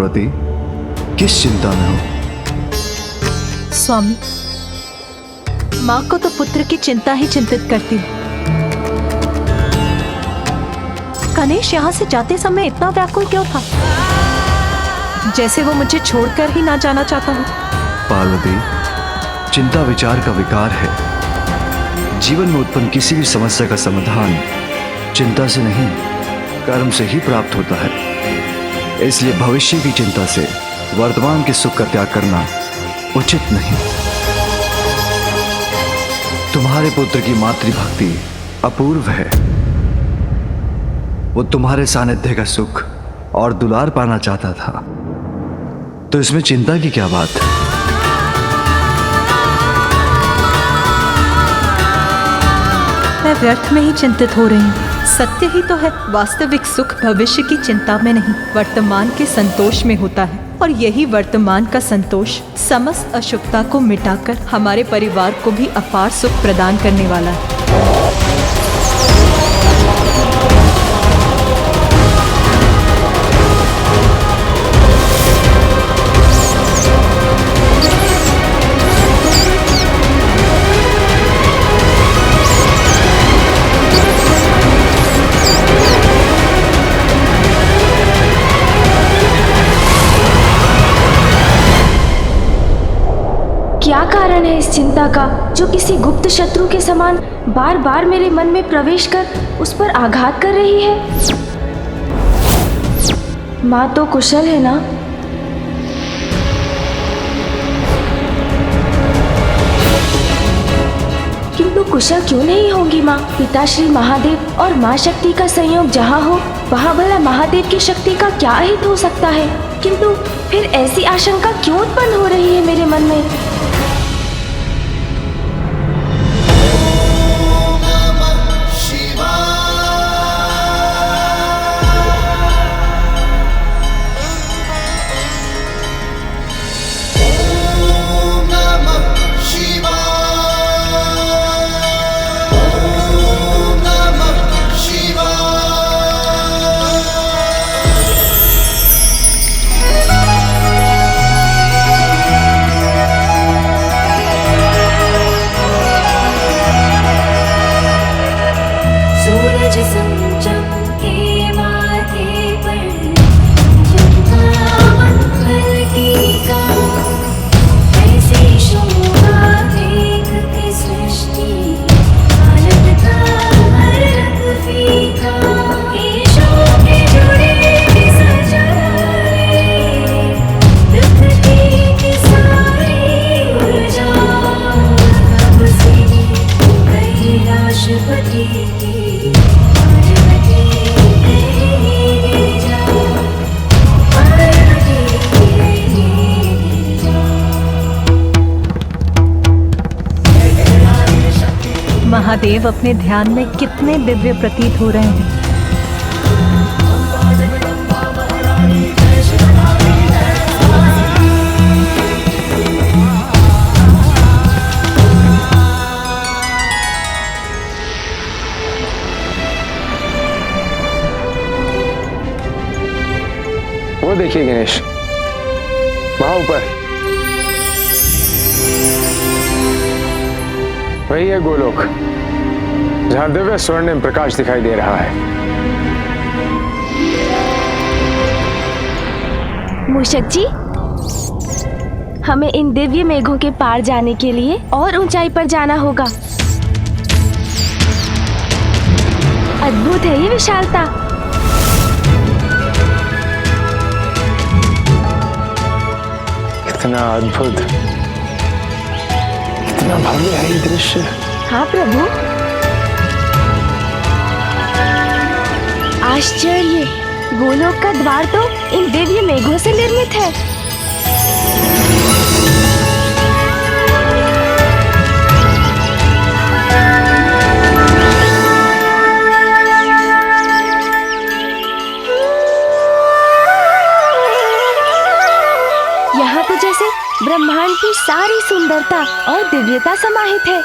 पार्वती, किस चिंता में हो? स्वामी, माँ को तो पुत्र की चिंता ही चिंतित करती है। गणेश यहाँ से जाते समय इतना व्याकुल क्यों था, जैसे वो मुझे छोड़कर ही ना जाना चाहता हो। पार्वती, चिंता विचार का विकार है। जीवन में उत्पन्न किसी भी समस्या का समाधान चिंता से नहीं, कर्म से ही प्राप्त होता है। इसलिए भविष्य की चिंता से वर्तमान के सुख का त्याग करना उचित नहीं। तुम्हारे पुत्र की मातृभक्ति अपूर्व है। वो तुम्हारे सानिध्य का सुख और दुलार पाना चाहता था, तो इसमें चिंता की क्या बात? मैं व्यर्थ में ही चिंतित हो रही हूँ। सत्य ही तो है, वास्तविक सुख भविष्य की चिंता में नहीं, वर्तमान के संतोष में होता है। और यही वर्तमान का संतोष समस्त अशुभता को मिटाकर हमारे परिवार को भी अपार सुख प्रदान करने वाला है। क्या कारण है इस चिंता का, जो किसी गुप्त शत्रु के समान बार बार मेरे मन में प्रवेश कर उस पर आघात कर रही है? माँ तो कुशल है ना? किंतु कुशल क्यों नहीं होंगी माँ? पिता श्री महादेव और माँ शक्ति का संयोग जहाँ हो, वहाँ भला महादेव की शक्ति का क्या हित हो सकता है? किंतु फिर ऐसी आशंका क्यों उत्पन्न हो रही है मेरे मन में? महादेव अपने ध्यान में कितने दिव्य प्रतीत हो रहे हैं। वो देखिए गणेश, वहां ऊपर वही है गोलोक, जहां दिव्य स्वर्णिम प्रकाश दिखाई दे रहा है। मूषक जी, हमें इन दिव्य मेघों के पार जाने के लिए और ऊंचाई पर जाना होगा। अद्भुत है ये विशालता। कितना अद्भुत, कितना भव्य है ये दृश्य। हाँ प्रभु, आश्चर्य, गोलोक का द्वार तो इन दिव्य मेघों से निर्मित है। यहाँ तो जैसे ब्रह्मांड की सारी सुंदरता और दिव्यता समाहित है।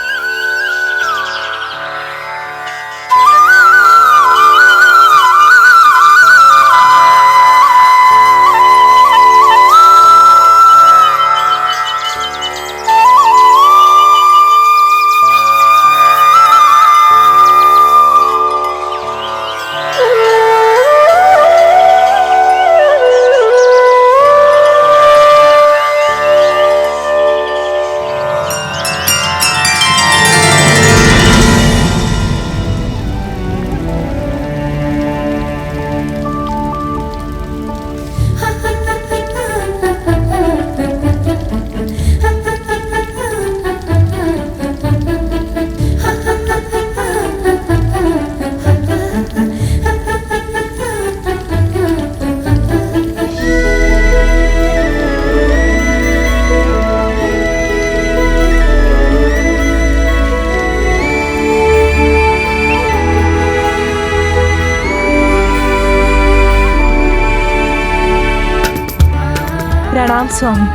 प्रणाम स्वामी।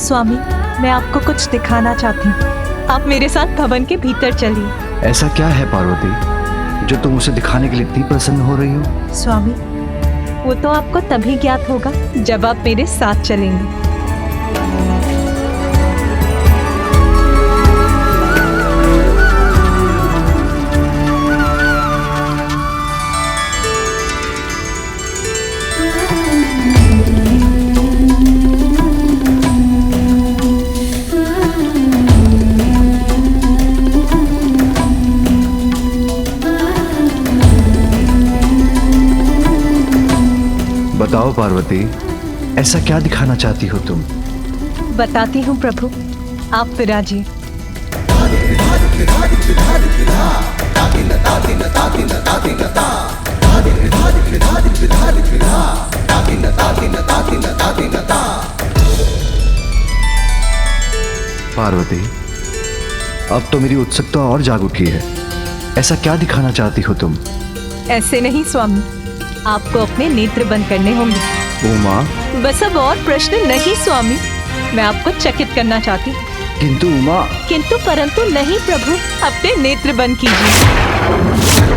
स्वामी, मैं आपको कुछ दिखाना चाहती हूँ। आप मेरे साथ भवन के भीतर चलिए। ऐसा क्या है पार्वती जो तुम उसे दिखाने के लिए इतनी प्रसन्न हो रही हो? स्वामी, वो तो आपको तभी ज्ञात होगा जब आप मेरे साथ चलेंगे। बताओ पार्वती, ऐसा क्या दिखाना चाहती हो तुम? बताती हूँ प्रभु, आप विराजिए। पार्वती, अब तो मेरी उत्सुकता और जाग उठी है। ऐसा क्या दिखाना चाहती हो तुम? ऐसे नहीं स्वामी, आपको अपने नेत्र बंद करने होंगे। उमा, बस अब और प्रश्न नहीं स्वामी, मैं आपको चकित करना चाहती हूँ। किंतु उमा। किंतु परंतु नहीं प्रभु, अपने नेत्र बंद कीजिए।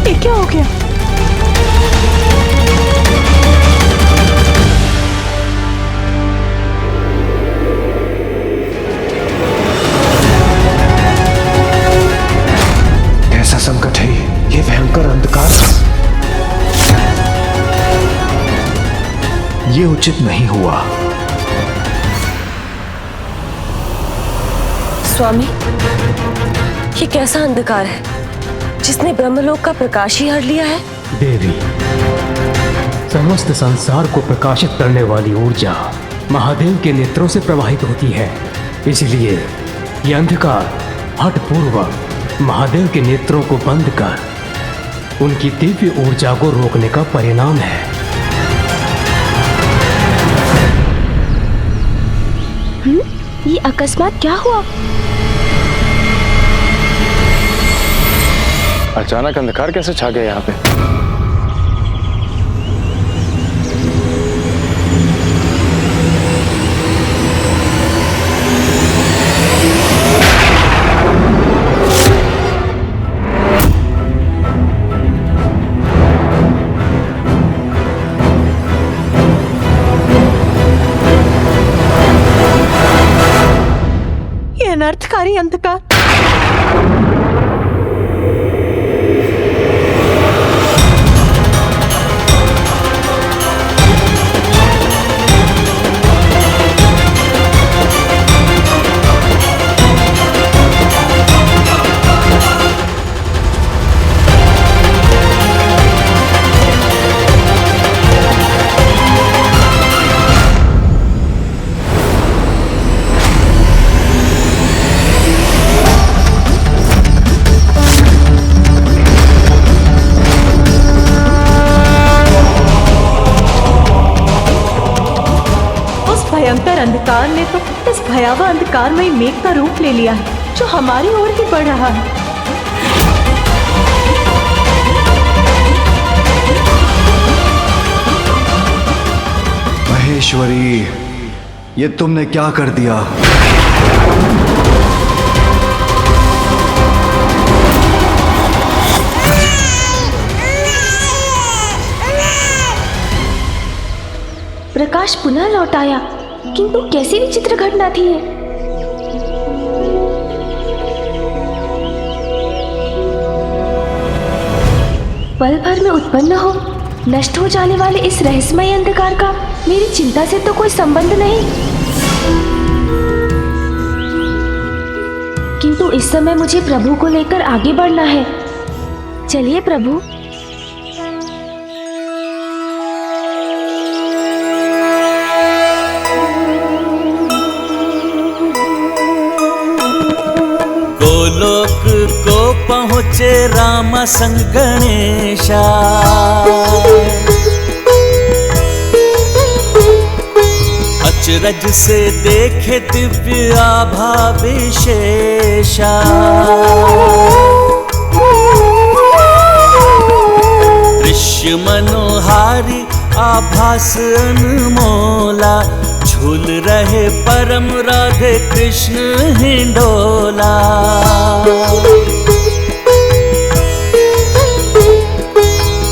ये क्या हो गया? कैसा संकट है ये भयंकर अंधकार। ये उचित नहीं हुआ। स्वामी, ये कैसा अंधकार है जिसने ब्रह्मलोक का प्रकाश ही हर लिया है? देवी, समस्त संसार को प्रकाशित करने वाली ऊर्जा महादेव के नेत्रों से प्रवाहित होती है। इसलिए यह अंधकार हठपूर्वक महादेव के नेत्रों को बंद कर उनकी दिव्य ऊर्जा को रोकने का परिणाम है। ये अकस्मात क्या हुआ? अचानक अंधकार कैसे छा गया यहाँ पे? ये अनर्थकारी अंधकार। भयंकर अंधकार ने तो इस भयावह अंधकारमय मेघ का रूप ले लिया है जो हमारी ओर ही बढ़ रहा है। महेश्वरी, ये तुमने क्या कर दिया? प्रकाश पुनः लौट आया, किंतु कैसी विचित्र घटना थी ये? पल भर में उत्पन्न हो नष्ट हो जाने वाले इस रहस्यमय अंधकार का मेरी चिंता से तो कोई संबंध नहीं, किंतु इस समय मुझे प्रभु को लेकर आगे बढ़ना है। चलिए प्रभु। पहुँचे राम संग गणेशा। अचरज से देखे दिव्य आभा विशेषा। दृश्य मनोहारी आभास अनमोला, झूल रहे परम राधे कृष्ण हिंडोला।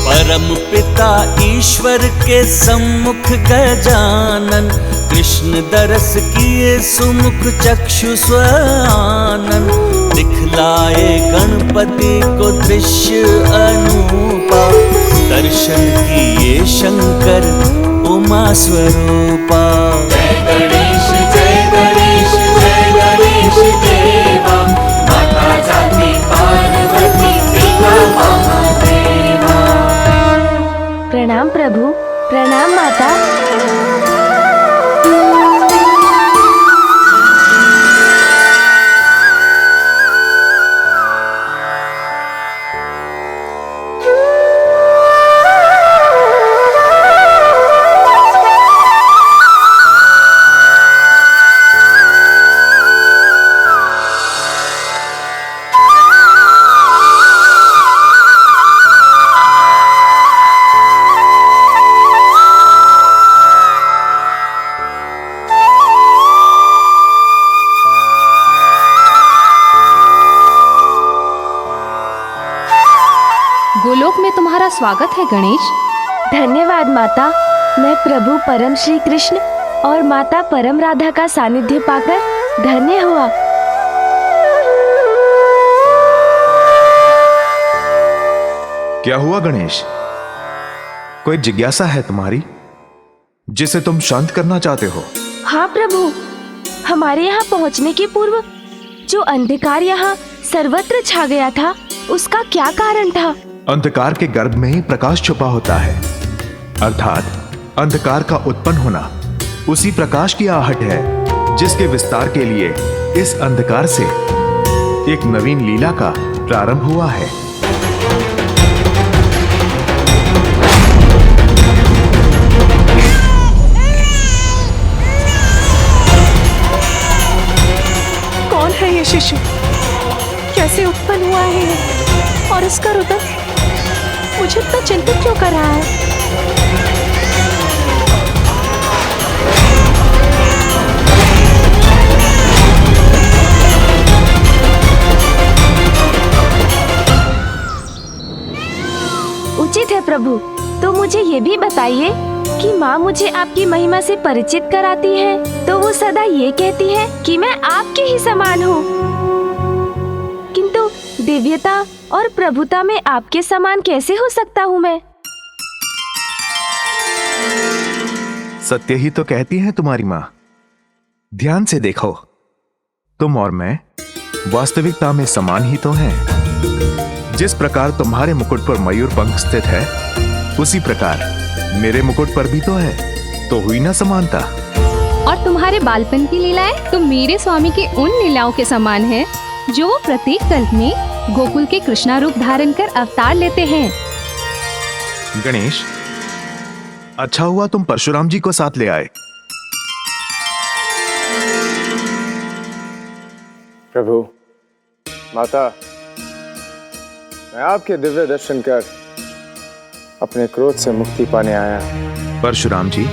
परम पिता ईश्वर के सम्मुख गजानन, कृष्ण दरस किए सुमुख चक्षु स्वानन। दिखलाए गणपति को दृश्य अनूपा, दर्शन किए शंकर उमा स्वरूपा। जय गणेश जय गणेश जय गणेश देवा, माता जाति पार्वती पिता महादेवा। प्रणाम प्रभु, प्रणाम माता। गोलोक में तुम्हारा स्वागत है गणेश। धन्यवाद माता। मैं प्रभु परम श्री कृष्ण और माता परम राधा का सानिध्य पाकर धन्य हुआ। क्या हुआ गणेश? कोई जिज्ञासा है तुम्हारी जिसे तुम शांत करना चाहते हो? हाँ प्रभु, हमारे यहाँ पहुँचने के पूर्व जो अंधकार यहाँ सर्वत्र छा गया था, उसका क्या कारण था? अंधकार के गर्भ में ही प्रकाश छुपा होता है, अर्थात अंधकार का उत्पन्न होना उसी प्रकाश की आहट है जिसके विस्तार के लिए इस अंधकार से एक नवीन लीला का प्रारंभ हुआ है। कौन है ये शिशु? कैसे उत्पन्न हुआ है ये? और इसका रुदन मुझे इतना चिंतित क्यों कर रहा है? उचित है प्रभु। तो मुझे ये भी बताइए कि माँ मुझे आपकी महिमा से परिचित कराती है तो वो सदा ये कहती है कि मैं आपके ही समान हूँ, किंतु दिव्यता और प्रभुता में आपके समान कैसे हो सकता हूँ मैं? सत्य ही तो कहती है तुम्हारी माँ। ध्यान से देखो, तुम और मैं वास्तविकता में समान ही तो हैं। जिस प्रकार तुम्हारे मुकुट पर मयूर पंख स्थित है, उसी प्रकार मेरे मुकुट पर भी तो है। तो हुई ना समानता। और तुम्हारे बालपन की लीलाएं तो मेरे स्वामी की उन लीलाओं के समान है जो वो प्रत्येक कल्प में गोकुल के कृष्णा रूप धारण कर अवतार लेते हैं। गणेश, अच्छा हुआ तुम परशुराम जी को साथ ले आए। प्रभु, माता, मैं आपके दिव्य दर्शन कर अपने क्रोध से मुक्ति पाने आया। परशुराम जी,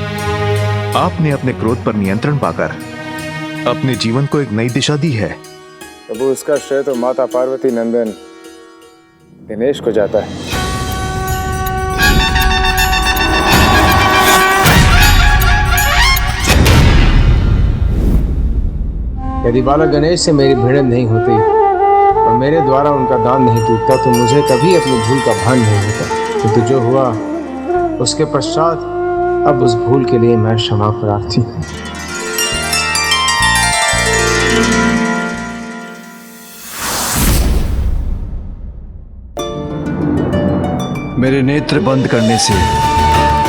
आपने अपने क्रोध पर नियंत्रण पाकर अपने जीवन को एक नई दिशा दी है। प्रभु, उसका श्रेय तो माता पार्वती नंदन दिनेश को जाता है। यदि बालक गणेश से मेरी भिड़ंत नहीं होती और मेरे द्वारा उनका दान नहीं टूटता तो मुझे कभी अपनी भूल का भान नहीं होता। किंतु जो हुआ उसके पश्चात अब उस भूल के लिए मैं क्षमा प्रार्थी हूँ। मेरे नेत्र बंद करने से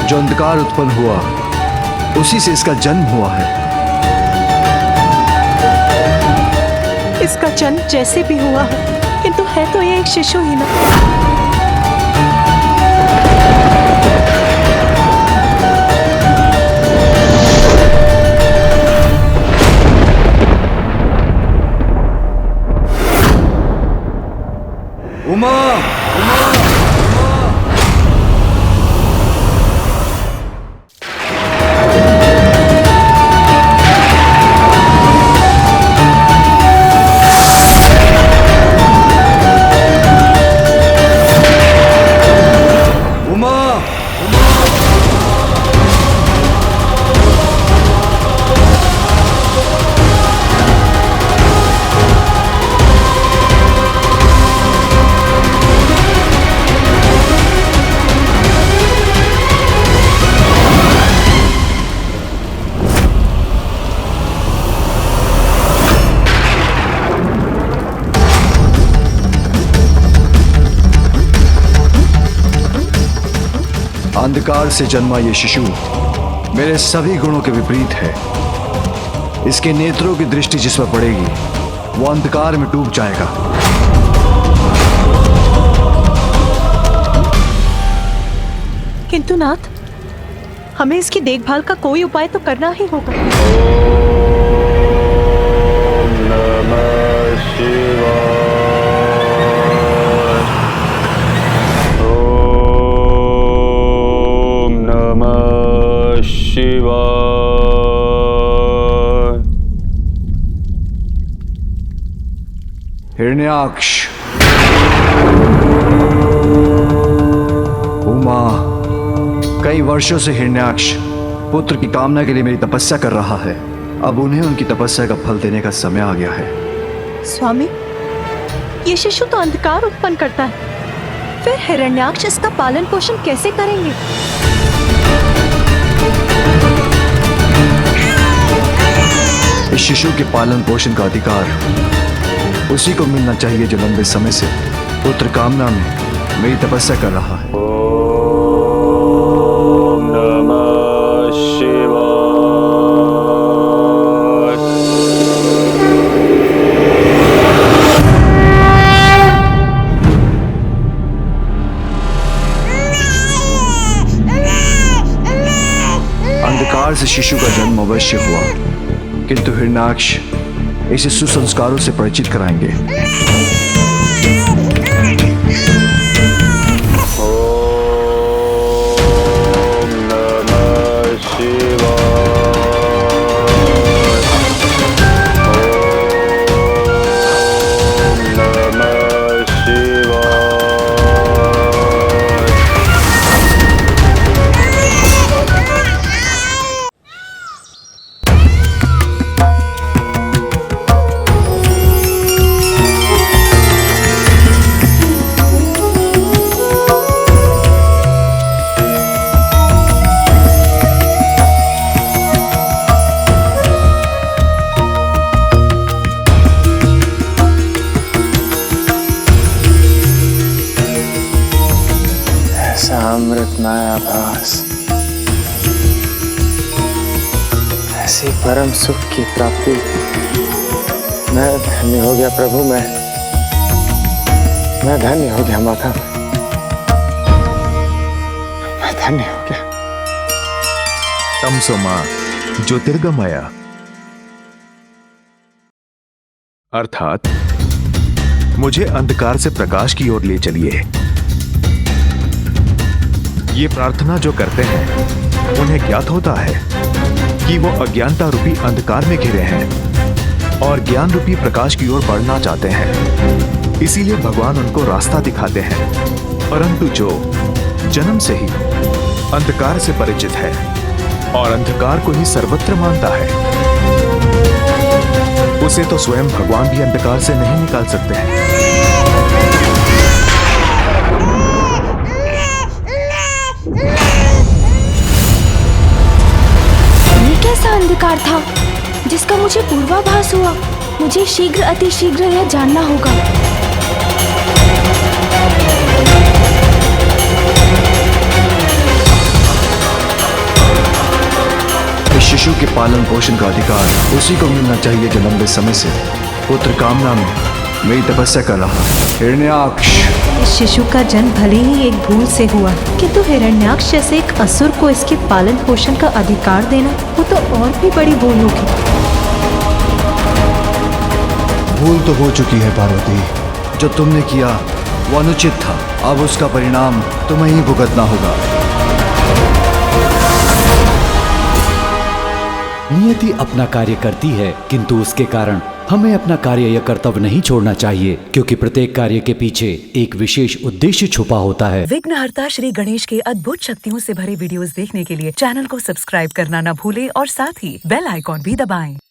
जो अंधकार उत्पन्न हुआ, उसी से इसका जन्म हुआ है। इसका जन्म जैसे भी हुआ है, किंतु है तो ये एक शिशु ही ना। उमा, अंधकार से जन्मा ये शिशु मेरे सभी गुणों के विपरीत है। इसके नेत्रों की दृष्टि जिस पर पड़ेगी वो अंधकार में डूब जाएगा। किंतु नाथ, हमें इसकी देखभाल का कोई उपाय तो करना ही होगा। हिरण्याक्ष, उमा, कई वर्षों से हिरण्याक्ष पुत्र की कामना के लिए मेरी तपस्या कर रहा है। अब उन्हें उनकी तपस्या का फल देने का समय आ गया है। स्वामी, ये शिशु तो अंधकार उत्पन्न करता है, फिर हिरण्याक्ष इसका पालन पोषण कैसे करेंगे? इस शिशु के पालन पोषण का अधिकार उसी को मिलना चाहिए जो लंबे समय से पुत्र कामना में मेरी तपस्या कर रहा है। ओम नमः शिवाय। अंधकार से शिशु का जन्म अवश्य हुआ, किंतु हिरण्याक्ष इसे सुसंस्कारों से परिचित कराएंगे। ओम नमः शिवाय। ओम नमः शिवाय। अमृतमय आभास, ऐसी परम सुख की प्राप्ति। मैं धन्य हो गया प्रभु, मैं धन्य हो गया माता, मैं धन्य हो गया। तमसोमा ज्योतिर्गमय, अर्थात मुझे अंधकार से प्रकाश की ओर ले चलिए। ये प्रार्थना जो करते हैं उन्हें ज्ञात होता है कि वो अज्ञानता रूपी अंधकार में घिरे हैं और ज्ञान रूपी प्रकाश की ओर बढ़ना चाहते हैं। इसीलिए भगवान उनको रास्ता दिखाते हैं। परंतु जो जन्म से ही अंधकार से परिचित है और अंधकार को ही सर्वत्र मानता है, उसे तो स्वयं भगवान भी अंधकार से नहीं निकाल सकते हैं। कैसा अंधकार था जिसका मुझे पूर्वाभास हुआ? मुझे शीघ्र अतिशीघ्र यह जानना होगा। इस शिशु के पालन पोषण का अधिकार उसी को मिलना चाहिए जो लंबे समय से पुत्र कामना में मेरी तपस्या कर रहा। हिरण्याक्ष, इस शिशु का जन्म भले ही एक भूल से हुआ, किंतु हिरण्याक्ष जैसे एक असुर को इसके पालन पोषण का अधिकार देना, वो तो और भी बड़ी भूल होगी। भूल तो हो चुकी है पार्वती। जो तुमने किया वो अनुचित था। अब उसका परिणाम तुम्हें ही भुगतना होगा। नियति अपना कार्य करती है, किंतु उसके कारण हमें अपना कार्य या कर्तव्य नहीं छोड़ना चाहिए, क्योंकि प्रत्येक कार्य के पीछे एक विशेष उद्देश्य छुपा होता है। विघ्नहर्ता श्री गणेश के अद्भुत शक्तियों से भरे वीडियोस देखने के लिए चैनल को सब्सक्राइब करना न भूलें और साथ ही बेल आइकॉन भी दबाएं।